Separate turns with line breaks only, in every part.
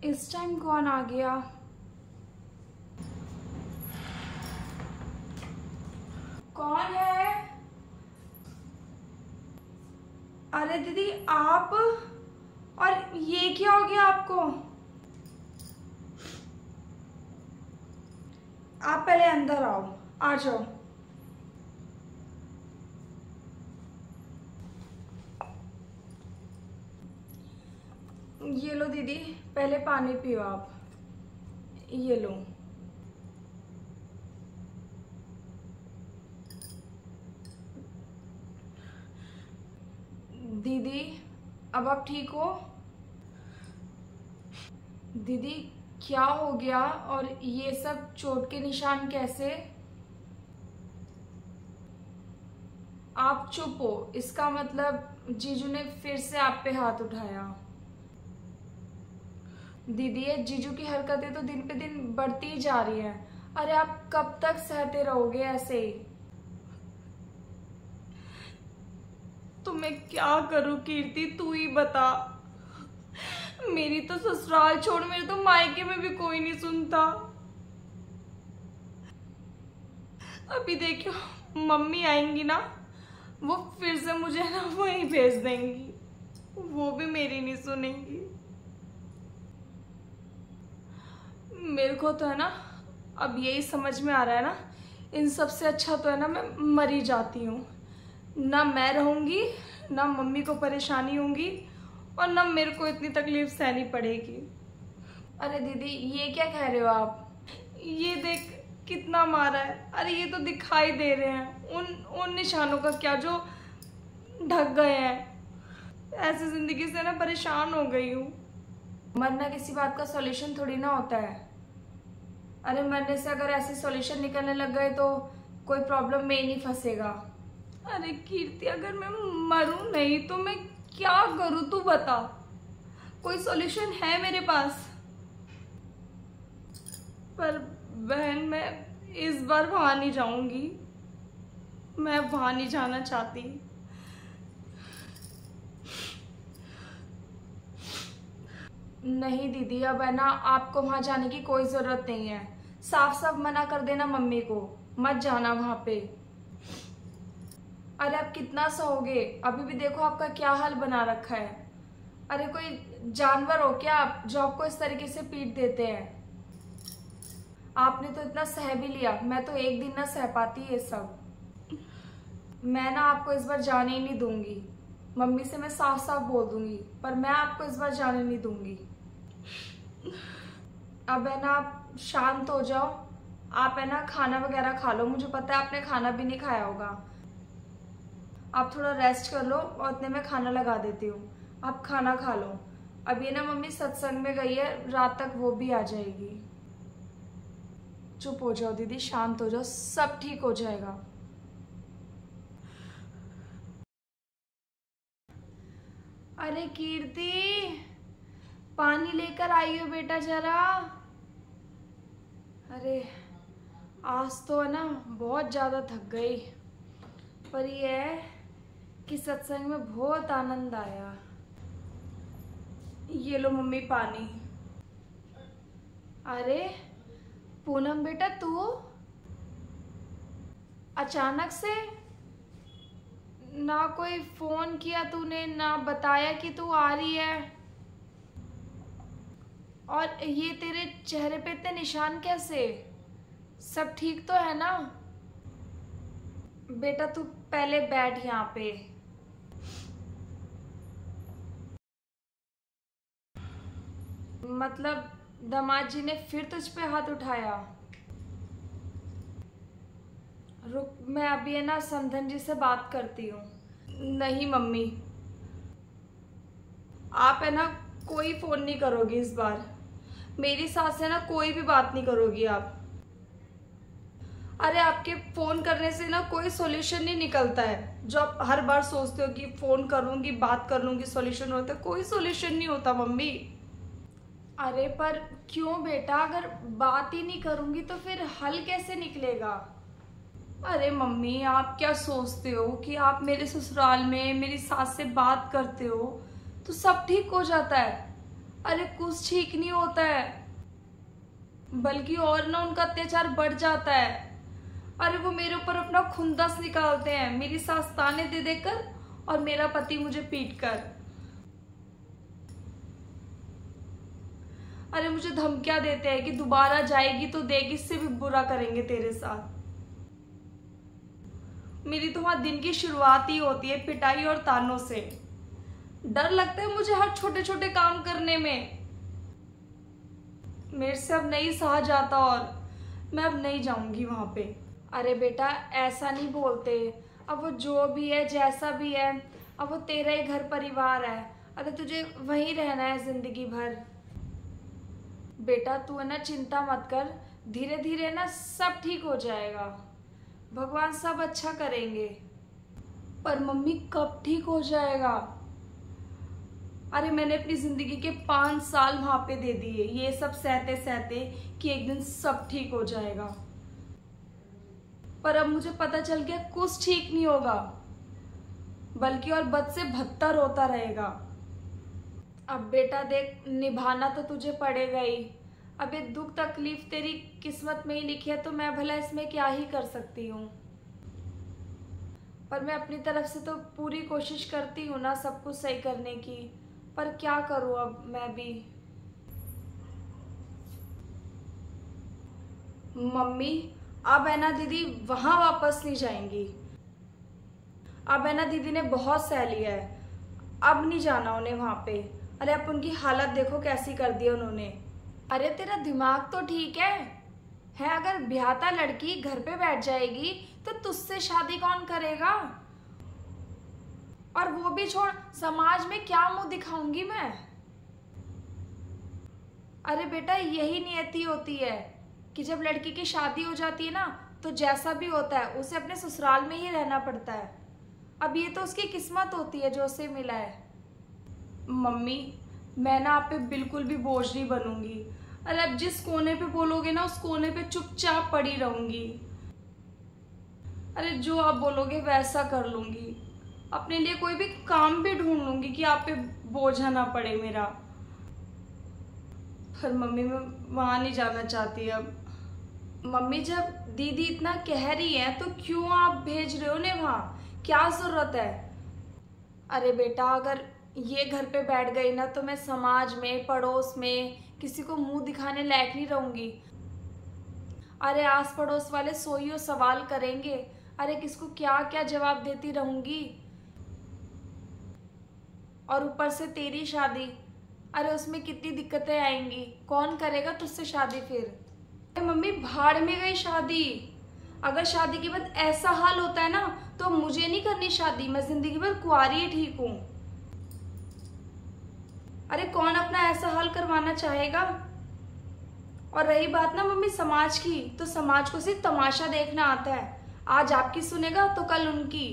इस टाइम कौन आ गया? कौन है? अरे दीदी आप, और ये क्या हो गया आपको? आप पहले अंदर आओ, आ जाओ। ये लो दीदी, पहले पानी पियो आप। ये लो। दीदी अब आप ठीक हो? दीदी क्या हो गया, और ये सब चोट के निशान कैसे? आप चुप हो, इसका मतलब जीजू ने फिर से आप पे हाथ उठाया। दीदी ये जीजू की हरकतें तो दिन पे दिन बढ़ती ही जा रही हैं। अरे आप कब तक सहते रहोगे ऐसे ही? तो मैं क्या करूं कीर्ति, तू ही बता। मेरी तो ससुराल छोड़, मेरे तो मायके में भी कोई नहीं सुनता। अभी देखियो मम्मी आएंगी ना, वो फिर से मुझे ना वहीं भेज देंगी, वो भी मेरी नहीं सुनेंगी। मेरे को तो है ना अब यही समझ में आ रहा है ना, इन सब से अच्छा तो है ना मैं मर ही जाती हूँ। ना मैं रहूंगी, ना मम्मी को परेशानी होगी, और ना मेरे को इतनी तकलीफ सहनी पड़ेगी। अरे दीदी ये क्या कह रहे हो आप? ये देख कितना मारा है। अरे ये तो दिखाई दे रहे हैं, उन निशानों का क्या जो ढक गए हैं। ऐसी जिंदगी से ना परेशान हो गई हूँ। मरना किसी बात का सॉल्यूशन थोड़ी ना होता है। अरे मरने से अगर ऐसे सॉल्यूशन निकलने लग गए तो कोई प्रॉब्लम में ही नहीं फंसेगा। अरे कीर्ति अगर मैं मरूं नहीं तो मैं क्या करूं, तू बता। कोई सॉल्यूशन है मेरे पास? पर बहन मैं इस बार वहां नहीं जाऊंगी, मैं वहां नहीं जाना चाहती। नहीं दीदी अब है ना आपको वहां जाने की कोई जरूरत नहीं है। साफ साफ मना कर देना मम्मी को, मत जाना वहां पे। अरे आप कितना सहोगे, अभी भी देखो आपका क्या हाल बना रखा है। अरे कोई जानवर हो क्या आप जो आपको इस तरीके से पीट देते हैं? आपने तो इतना सह भी लिया, मैं तो एक दिन ना सह पाती ये सब। मैं ना आपको इस बार जाने ही नहीं दूंगी। मम्मी से मैं साफ साफ बोल दूंगी, पर मैं आपको इस बार जाने नहीं दूंगी। अब है ना आप शांत हो जाओ। आप है ना खाना वगैरह खा लो, मुझे पता है आपने खाना भी नहीं खाया होगा। आप थोड़ा रेस्ट कर लो और इतने में खाना लगा देती हूँ, आप खाना खा लो। अब ये ना मम्मी सत्संग में गई है, रात तक वो भी आ जाएगी। चुप हो जाओ दीदी, शांत हो जाओ, सब ठीक हो जाएगा। अरे कीर्ति पानी लेकर आई हो बेटा जरा। अरे आज तो है ना बहुत ज्यादा थक गई, पर ये है कि सत्संग में बहुत आनंद आया। ये लो मम्मी पानी। अरे पूनम बेटा तू अचानक से, ना कोई फोन किया तूने, ना बताया कि तू आ रही है, और ये तेरे चेहरे पे इतने निशान कैसे? सब ठीक तो है ना? बेटा तू पहले बैठ यहाँ पे। मतलब दामाद जी ने फिर तुझ पे हाथ उठाया? रुक मैं अभी है ना समधन जी से बात करती हूँ। नहीं मम्मी, आप है ना कोई फोन नहीं करोगी इस बार। मेरी सास से ना कोई भी बात नहीं करोगी आप। अरे आपके फोन करने से ना कोई सॉल्यूशन नहीं निकलता है। जो आप हर बार सोचते हो कि फोन करूंगी, बात कर लूंगी, सॉल्यूशन होता है, कोई सॉल्यूशन नहीं होता मम्मी। अरे पर क्यों बेटा, अगर बात ही नहीं करूंगी तो फिर हल कैसे निकलेगा? अरे मम्मी आप क्या सोचते हो कि आप मेरे ससुराल में मेरी सास से बात करते हो तो सब ठीक हो जाता है? अरे कुछ ठीक नहीं होता है, बल्कि और ना उनका अत्याचार बढ़ जाता है। अरे वो मेरे ऊपर अपना खुंदस निकालते हैं, मेरी सास ताने दे देकर और मेरा पति मुझे पीट कर। अरे मुझे धमकियां देते हैं कि दोबारा जाएगी तो देख इससे भी बुरा करेंगे तेरे साथ। मेरी तो वहां दिन की शुरुआत ही होती है पिटाई और तानों से। डर लगता है मुझे हर छोटे छोटे काम करने में। मेरे से अब नहीं सहा जाता और मैं अब नहीं जाऊंगी वहां पे। अरे बेटा ऐसा नहीं बोलते, अब वो जो भी है जैसा भी है, अब वो तेरा ही घर परिवार है। अरे तुझे वहीं रहना है जिंदगी भर। बेटा तू है ना चिंता मत कर, धीरे धीरे ना सब ठीक हो जाएगा, भगवान सब अच्छा करेंगे। पर मम्मी कब ठीक हो जाएगा? अरे मैंने अपनी जिंदगी के 5 साल वहां पे दे दिए ये सब सहते सहते कि एक दिन सब ठीक हो जाएगा। पर अब मुझे पता चल गया कुछ ठीक नहीं होगा, बल्कि और बद से बदतर होता रहेगा। अब बेटा देख, निभाना तो तुझे पड़ेगा ही। अब ये दुख तकलीफ तेरी किस्मत में ही लिखी है तो मैं भला इसमें क्या ही कर सकती हूँ। पर मैं अपनी तरफ से तो पूरी कोशिश करती हूँ ना सब कुछ सही करने की, पर क्या करूँ अब मैं भी। मम्मी अब है ना दीदी वहां वापस नहीं जाएंगी। अब है ना दीदी ने बहुत सह लिया है, अब नहीं जाना उन्हें वहां पे। अरे अब उनकी हालत देखो कैसी कर दी उन्होंने। अरे तेरा दिमाग तो ठीक है अगर ब्याहता लड़की घर पे बैठ जाएगी तो तुझसे शादी कौन करेगा? और वो भी छोड़, समाज में क्या मुंह दिखाऊंगी मैं? अरे बेटा यही नियति होती है कि जब लड़की की शादी हो जाती है ना तो जैसा भी होता है उसे अपने ससुराल में ही रहना पड़ता है। अब ये तो उसकी किस्मत होती है जो उसे मिला है। मम्मी मैं ना आप पे बिल्कुल भी बोझ नहीं बनूंगी। अरे अब जिस कोने पे बोलोगे ना उस कोने पे चुपचाप पड़ी रहूंगी। अरे जो आप बोलोगे वैसा कर लूंगी, अपने लिए कोई भी काम भी ढूंढ लूंगी कि आप पे बोझा ना पड़े मेरा। पर मम्मी मैं वहां नहीं जाना चाहती अब। मम्मी जब दीदी इतना कह रही है तो क्यों आप भेज रहे हो उन्हें वहां, क्या जरूरत है? अरे बेटा अगर ये घर पे बैठ गई ना तो मैं समाज में पड़ोस में किसी को मुंह दिखाने लायक नहीं रहूंगी। अरे आस पड़ोस वाले सोइयो सवाल करेंगे, अरे किसको क्या क्या जवाब देती रहूंगी। और ऊपर से तेरी शादी, अरे उसमें कितनी दिक्कतें आएंगी, कौन करेगा तुझसे शादी फिर? अरे मम्मी भाड़ में गई शादी। अगर शादी के बाद ऐसा हाल होता है ना तो मुझे नहीं करनी शादी, मैं जिंदगी भर कुंवारी ही ठीक हूं। अरे कौन अपना ऐसा हाल करवाना चाहेगा? और रही बात ना मम्मी समाज की, तो समाज को सिर्फ तमाशा देखना आता है, आज आपकी सुनेगा तो कल उनकी।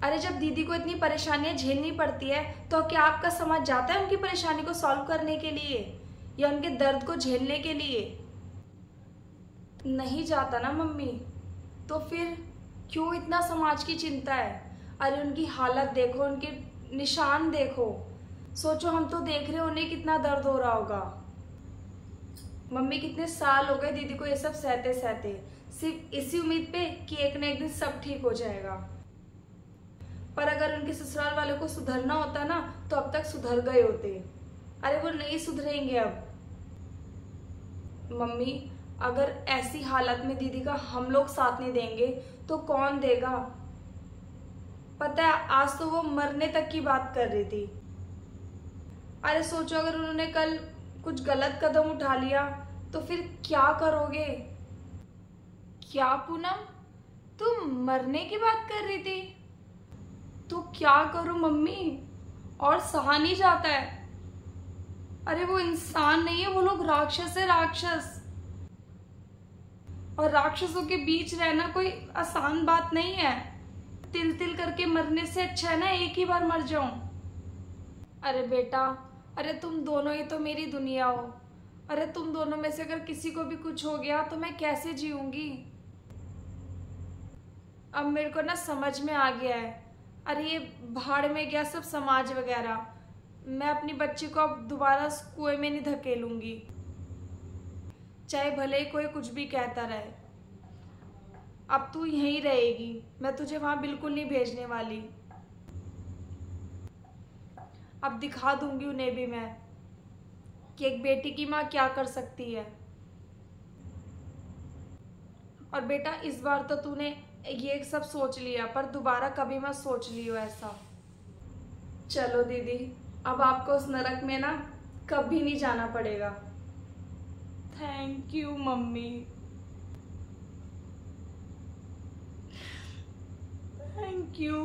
अरे जब दीदी को इतनी परेशानियां झेलनी पड़ती है तो क्या आपका समाज जाता है उनकी परेशानी को सॉल्व करने के लिए या उनके दर्द को झेलने के लिए? नहीं जाता ना मम्मी, तो फिर क्यों इतना समाज की चिंता है? अरे उनकी हालत देखो, उनके निशान देखो, सोचो हम तो देख रहे उन्हें कितना दर्द हो रहा होगा। मम्मी कितने साल हो गए दीदी को ये सब सहते सहते, सिर्फ इसी उम्मीद पे कि एक ना एक दिन सब ठीक हो जाएगा। पर अगर उनके ससुराल वालों को सुधरना होता ना तो अब तक सुधर गए होते। अरे वो नहीं सुधरेंगे अब। मम्मी अगर ऐसी हालत में दीदी का हम लोग साथ नहीं देंगे तो कौन देगा? पता है आज तो वो मरने तक की बात कर रही थी। अरे सोचो अगर उन्होंने कल कुछ गलत कदम उठा लिया तो फिर क्या करोगे? क्या पूनम तुम मरने की बात कर रही थी? तो क्या करूं मम्मी, और सहा नहीं जाता है। अरे वो इंसान नहीं है, वो लोग राक्षस है, राक्षस। और राक्षसों के बीच रहना कोई आसान बात नहीं है। तिल तिल करके मरने से अच्छा है ना एक ही बार मर जाऊं। अरे बेटा, अरे तुम दोनों ही तो मेरी दुनिया हो। अरे तुम दोनों में से अगर किसी को भी कुछ हो गया तो मैं कैसे जीऊंगी? अब मेरे को ना समझ में आ गया है। अरे ये भाड़ में गया सब समाज वगैरह, मैं अपनी बच्ची को अब दोबारा कुएं में नहीं धकेलूंगी, चाहे भले ही कोई कुछ भी कहता रहे। अब तू यहीं रहेगी, मैं तुझे वहां बिल्कुल नहीं भेजने वाली। अब दिखा दूंगी उन्हें भी मैं कि एक बेटी की माँ क्या कर सकती है। और बेटा, इस बार तो तूने ये सब सोच लिया, पर दोबारा कभी मत सोच लियो ऐसा। चलो दीदी, अब आपको उस नरक में ना कभी नहीं जाना पड़ेगा। Thank you mummy, thank you.